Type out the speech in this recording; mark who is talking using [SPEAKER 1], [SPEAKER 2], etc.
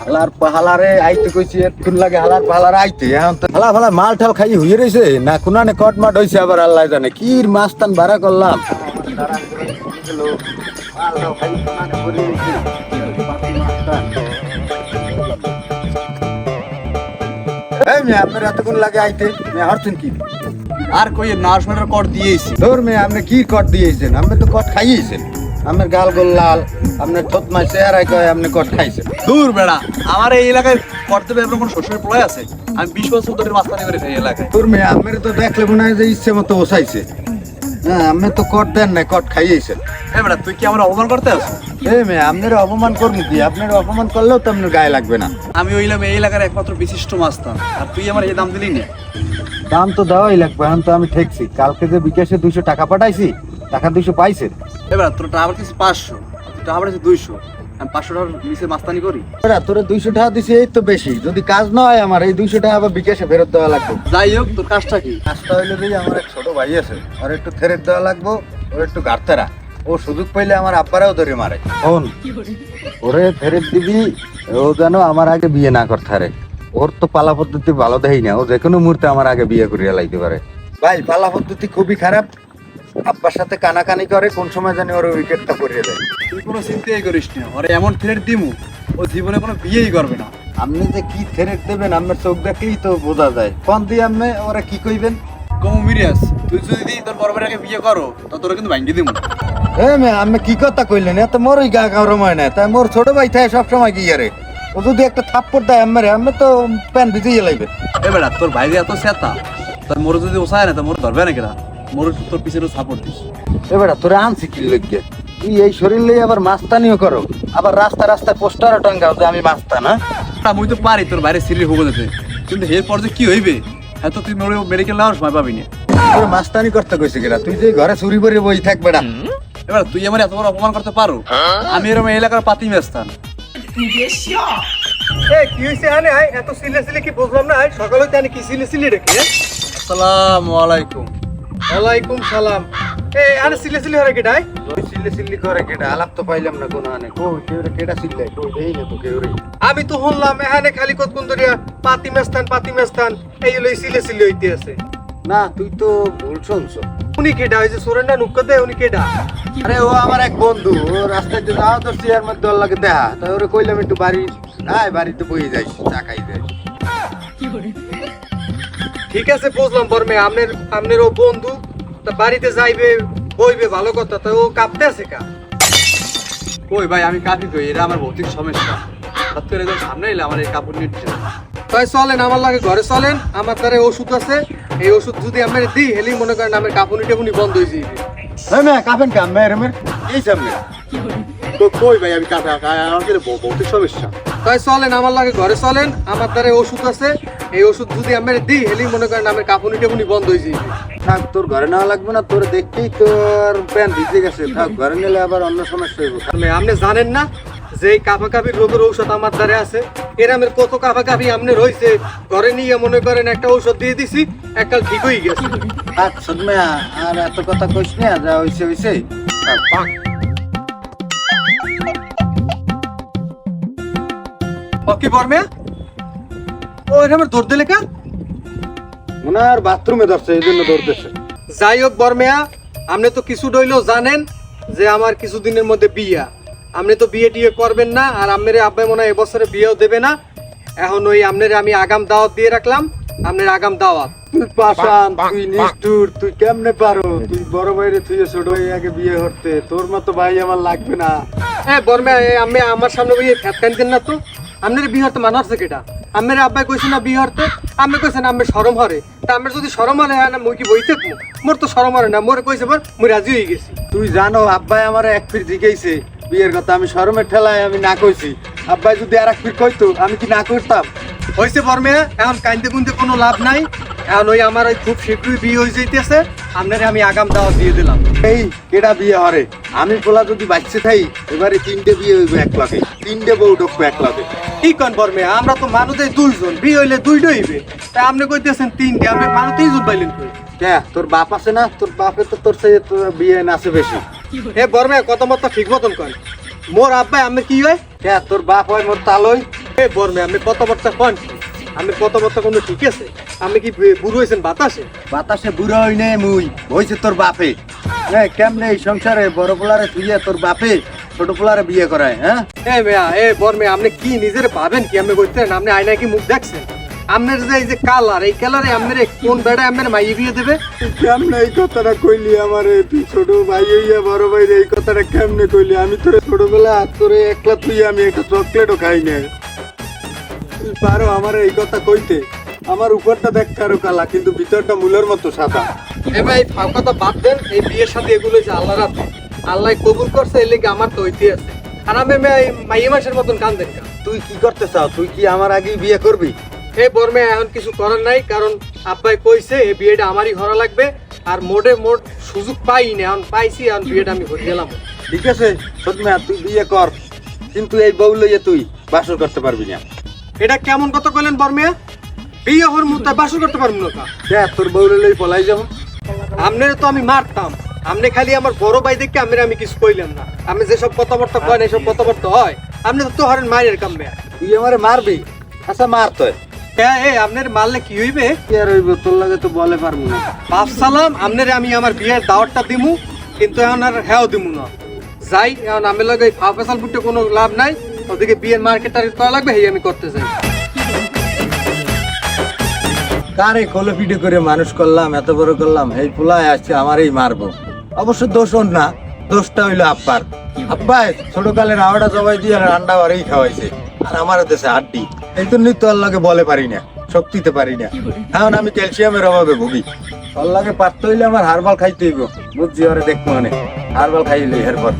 [SPEAKER 1] হালার পাহালারে আইতে কইছি এতক্ষণ লাগে হালার পাহালারে আইতে এখন তো হালা ফালা মাল ঠাল খাই হইয়ে রয়েছে না কোনানে কট মাট হয়েছে আবার আল্লাহ জানে কি মাছ টান ভাড়া করলাম আপনার এতক্ষণ লাগে আইতে হারছেন কি
[SPEAKER 2] আর কই নার্সমেন্টের কর দিয়েছি
[SPEAKER 1] ধর মেয়ে আপনি কি কট দিয়েছেন আপনি তো কট খাইয়েছেন আপনার গাল গোল লাল আপনার থত মাছ চেহারায় কয় আপনি কট খাইছেন
[SPEAKER 2] দূর বেড়া আমার এই এলাকায় করতে এরকম কোনো শস্যের প্রলয় আছে আমি 20 বছর ধরে মাস্তানি করে খাই এলাকায়
[SPEAKER 1] তোর মেয়ে আপনার তো দেখলে মনে হয় যে ইচ্ছে মতো ওসাইছে হ্যাঁ আপনি তো কট দেন না কট খাইয়েছেন
[SPEAKER 2] এ বেড়া তুই কি আমার অপমান করতে আছো
[SPEAKER 1] এই মেয়ে আপনার অপমান করবো কি আপনার অপমান করলেও তো আপনার গায়ে লাগবে না
[SPEAKER 2] আমি হইলাম এই এলাকার একমাত্র বিশিষ্ট মাস্তান আর তুই আমার এই দাম দিলি না
[SPEAKER 1] দাম তো দেওয়াই লাগবে এখন তো আমি ঠেকছি কালকে যে বিকাশে 200 টাকা পাঠাইছি টাকা 200 পাইছেন
[SPEAKER 2] এ বেড়া তোর টাকা কিছু 500 তোর টাকা পাঠাইছে 200 আমি 500 টাকার নিচে মাস্তানি করি
[SPEAKER 1] তোরে 200 টাকা দিছি এই তো বেশি যদি কাজ না হয় আমার এই 200 টাকা আবার বিকাশে ফেরত দেওয়া লাগবে
[SPEAKER 2] যাই হোক তোর কাজটা কি
[SPEAKER 1] কাজটা হইলে যে আমার এক ছোট ভাই আছে আর একটু ফেরত দেওয়া লাগবো ওর একটু গাড়তেরা ও সুযোগ পাইলে আমার আব্বারাও ধরে মারে শোন ওরে ফেরত দিবি ও যেন আমার আগে বিয়ে না করতে পারে ওর তো পালা পদ্ধতি ভালো দেই না ও যে কোনো মুহূর্তে আমার আগে বিয়ে করিয়া লাইতে পারে ভাই পালা পদ্ধতি খুবই খারাপ আব্বার সাথে কানাকানি করে কোন সময় জানি ওর উইকেটটা করিয়ে দেয়
[SPEAKER 2] তুই কোনো চিন্তাই করিস না ওরে এমন থ্রেট দিমু ও জীবনে কোনো বিয়েই করবে না
[SPEAKER 1] আপনি যে কি থ্রেট দেবেন আপনার চোখ দেখলেই তো বোঝা যায় ফোন দিয়ে আপনি ওরা কি কইবেন
[SPEAKER 2] কম মিরিয়াস তুই যদি তোর বড় ভাইকে বিয়ে করো তো তোরা কিন্তু ভাঙ্গি দিমু
[SPEAKER 1] আমি কি কথা কইলেন এত মোরই গা গরম হয় না তাই মোর ছোট ভাই থাকে সবসময় গিয়ে রে ও যদি একটা থাপ্পড় দেয় আমি তো প্যান ভিজিয়ে লাইবে
[SPEAKER 2] এ বেড়া তোর ভাই এত সেতা তোর মোর যদি ওসায় না তো মোর ধরবে না কেনা মোর তোর পিছনে সাপোর্ট দিস
[SPEAKER 1] এবারে তোরে আনছি কি লইগে তুই এই শরীর লই আবার মাস্তানিও করো আবার রাস্তায় পোস্টারও টাঙ্গাও যে আমি মাস্তান না
[SPEAKER 2] মুই তো পারি তোর বাইরে সিরিয়াস হবো যেতে কিন্তু এরপর যে কি হইবে হ্যাঁ তো তুই মোরে মেডিকেল নেওয়ার সময় পাবি না
[SPEAKER 1] তোর মাস্তানি করতে কইছে কিনা তুই যে ঘরে চুরি করে বই থাকবে না
[SPEAKER 2] এবার তুই আমার এত বড় অপমান করতে পারো আমি এরকম এলাকার পাতি মেস্তান
[SPEAKER 3] কি হয়েছে আনে আয় এত সিলে কি বুঝলাম না সকালে তো কি সিলে রেখে
[SPEAKER 2] আসসালামু আলাইকুম
[SPEAKER 3] ওয়ালাইকুম সালাম আরে সিলে হরে কেটাই
[SPEAKER 1] ওই সিল্লি করে কেডা আলাপ তো পাইলাম না কোন আনে কই কেডা সিল্লাই কই দেই না তো কেউ রে
[SPEAKER 3] আমি তো শুনলাম এখানে খালি কতক্ষণ ধরে পাতি মেস্তান এই হলো সিলে হইতে আছে
[SPEAKER 1] না তুই তো ভুল শুনছ
[SPEAKER 3] উনি কেডা হয়েছে সুরেন্ডা নুক্কতে উনি কেডা
[SPEAKER 1] আরে ও আমার এক বন্ধু ও রাস্তায় যে যাও তো চেয়ার মধ্যে ওর লাগে দেখা তাই ওরে কইলাম একটু বাড়িতে বই যাইস চা খাই যাই
[SPEAKER 3] ঠিক আছে বুঝলাম বর্মে আপনার ও বন্ধু তা বাড়িতে যাইবে বইবে ভালো কথা তো ও কাঁপতে আছে কা
[SPEAKER 2] ওই ভাই আমি কাঁদি তো এটা আমার ভৌতিক সমস্যা হঠাৎ করে যখন সামনে এলে আমার এই কাপড় নিচ্ছে
[SPEAKER 3] তাই চলেন আমার লাগে ঘরে চলেন আমার দ্বারা ওষুধ আছে এই ওষুধ যদি আমরা দিই হেলি মনে করেন আমার কাপুনি টাপুনি বন্ধ হয়ে যাবে
[SPEAKER 1] কাফেন কাম মেয়ের এই সামনে
[SPEAKER 2] তো কই ভাই আমি কাঁদা আমার ভৌতিক সমস্যা
[SPEAKER 3] তাই চলেন আমার লাগে ঘরে চলেন আমার দ্বারা ওষুধ আছে এই ওষুধ যদি আমরা দিই হেলি মনে করেন আমার কাপুনি টাপুনি বন্ধ হয়ে যাবে
[SPEAKER 1] থাক তোর ঘরে নেওয়া লাগবে না তোর দেখতেই তোর প্যান ভিজে গেছে থাক ঘরে নিলে আবার অন্য সমস্যা হইব
[SPEAKER 3] আপনি জানেন না যে কাফাকাফির রোগের ঔষধ আমার দ্বারা আছে এরামের কত কাফাকাফি আপনি রয়েছে ঘরে নিয়ে মনে করেন একটা ঔষধ দিয়ে দিছি এককাল ঠিক হয়ে গেছে
[SPEAKER 1] থাক সদমেয়া আর এত কথা কইস না যা হইছে থাক
[SPEAKER 3] কি বর্মে ও এরামের দৌড় দিলে কা
[SPEAKER 1] মনে আর বাথরুমে ধরছে এই জন্য দৌড়তেছে
[SPEAKER 3] যাই হোক বর্মেয়া আপনি তো কিছু ডইলেও জানেন যে আমার কিছুদিনের মধ্যে বিয়া আপনি তো বিয়ে টিয়ে করবেন না আর আপনার আব্বাই মনে হয় এবছরে বিয়েও দেবে না এখন ওই আপনার আমি আগাম দাওয়াত দিয়ে রাখলাম আপনার আগাম দাওয়াত
[SPEAKER 1] তুই পাশান তুই নিষ্ঠুর তুই কেমনে পারো তুই বড় ভাইরে তুই ছোট ভাই আগে বিয়ে করতে তোর মতো ভাই আমার লাগবে না
[SPEAKER 3] হ্যাঁ বর্মে আমি আমার সামনে ওই ফ্যাট কানতেন না তো আপনার বিয়ে হতে মানা হচ্ছে কেটা আপনার আব্বাই কইছে না বিয়ে হতে আপনি কইছেন আমি সরম হরে তা আমার যদি সরম হরে না মুই কি বই থাকবো মোর তো সরম হরে না মোরে কইছে বল মুই রাজি হয়ে গেছি
[SPEAKER 1] তুই জানো আব্বাই আমার এক ফির জিজ্ঞাইছে বিয়ের কথা আমি শরমের ঠেলায় আমি না কইছি আব্বাই যদি আর এক ফির কইতো আমি কি না করতাম
[SPEAKER 3] হয়েছে বর্মে এখন কাইন্দে কুন্দে কোনো লাভ নাই এখন ওই আমার ওই খুব শীঘ্রই বিয়ে হয়ে যাইতেছে আপনারে আমি আগাম দাওয়াত দিয়ে দিলাম
[SPEAKER 1] এই কেডা বিয়ে হরে আমি বলা যদি বাচ্চা থাই এবারে 3টে বিয়ে হইব এক লাখে 3টে বউ ঢুকবো এক লাখে
[SPEAKER 3] কি কন বর্মে আমরা তো মানুষই 2জন বিয়ে হইলে 2টা হইবে তাই আপনি কইতেছেন 3টে আপনি মানুষ 3জন পাইলেন কই
[SPEAKER 1] কে তোর বাপ আছে না তোর বাপে তো তোর সাথে তোর বিয়ে নাচে বেশি
[SPEAKER 3] এ বর্মে কত মত ঠিক মতন কন মোর আব্বাই আমি কি হয়?
[SPEAKER 1] কে তোর বাপ হয় মোর তালই?
[SPEAKER 3] এ বর্মে আমি কথাবার্তা কন কি? আমি কথাবার্তা কোনো ঠিক আছে? আমি কি বুড়ো হয়েছেন বাতাসে?
[SPEAKER 1] বাতাসে বুড়ো হই নে মুই, হইছে তোর বাপে। হ্যাঁ, কেমনে এই সংসারে বড় পোলারে থুইয়া তোর বাপে ছোট পোলারে বিয়ে করায়? হ্যাঁ,
[SPEAKER 3] এ মেয়া এ বর্মে আপনি কি নিজের ভাবেন কি? আমি কইতেন আপনি আয়নায় কি মুখ দেখছেন? আপনার যে এই যে কালার, এই কালারে আপনার কোন বেড়ায় আপনার মাইয়ে বিয়ে দেবে?
[SPEAKER 1] কেমনে এই কথাটা কইলি আমারে? তুই ছোট ভাই হইয়া বড় ভাই এই কথাটা কেমনে কইলি? আমি তোরে ছোটবেলা তোরে একলা তুই আমি একটা চকলেটও খাই না। তুই পারো আমার এই কথা কইতে? আমার উপরটা দেখ কারো কালা, কিন্তু ভিতরটা মূলের মতো সাদা।
[SPEAKER 3] এ ভাই ফাও কথা বাদ দেন, এই বিয়ের সাথে এগুলো যে আল্লাহর হাতে, আল্লাহ কবুল করছে এর লেগে আমার তো হইতে আছে। আর আমি মাইয়ে মাসের মতন কান্দেন কা?
[SPEAKER 1] তুই কি করতে চাও? তুই কি আমার আগেই বিয়ে করবি?
[SPEAKER 3] এই বর্মে এখন কিছু করার নাই, কারণ আব্বাই কইছে এই বিয়েটা আমারই করা লাগবে। আর মোট সুযোগ পাই না, এখন পাইছি, এখন বিয়েটা আমি করে গেলাম।
[SPEAKER 1] ঠিক আছে সদমিয়া, তুই বিয়ে কর, কিন্তু এই বউ লইয়া তুই বাসর করতে পারবি না।
[SPEAKER 3] এটা কেমন কথা কইলেন বর্মিয়া? বিয়ে হওয়ার মুহূর্তে বাসর করতে পারবো না কা?
[SPEAKER 1] কে তোর বউ লই পলাই যাবো?
[SPEAKER 3] আপনারা তো আমি মারতাম, আপনি খালি আমার বড় ভাই দেখে আমি কিছু কইলাম না। আমি যেসব কথাবার্তা কয় না, এসব কথাবার্তা হয়। আপনি তো হরেন মায়ের কামবে।
[SPEAKER 1] তুই আমারে মারবি? আচ্ছা মার তুই।
[SPEAKER 3] হ্যাঁ, এই আপনার মারলে কি হইবে?
[SPEAKER 1] কি আর হইব, তোর লাগে তো বলে পারবো না।
[SPEAKER 3] বাপ সালাম, আপনারে আমি আমার বিয়ের দাওয়াতটা দিমু, কিন্তু এখন আর হ্যাঁ দিমু না। যাই, এখন আমি লাগে ফাও ফেসাল ফুটে কোনো লাভ নাই। ওদিকে বিয়ের মার্কেট টার্গেট করা লাগবে, এই আমি করতে যাই।
[SPEAKER 1] কারে কোলে পিঠে করে মানুষ করলাম, এত বড় করলাম, এই পোলায় আসছে আমারই মারবো। অবশ্য দোষ ওর না, দোষটা হইলো আব্বার। আব্বাই ছোটকালে রাওয়াটা জবাই দিয়ে রান্না বাড়ি খাওয়াইছে, আর আমার দেশে আড্ডি। এই জন্যই তো আল্লাহকে বলে পারি না, শক্তিতে পারি না। এখন আমি ক্যালসিয়ামের অভাবে ভুগি। আল্লাহকে পারতে হইলে আমার হারবাল খাইতে হইব, বুঝছি, ওরে দেখবো মানে হারবাল খাইলে এরপর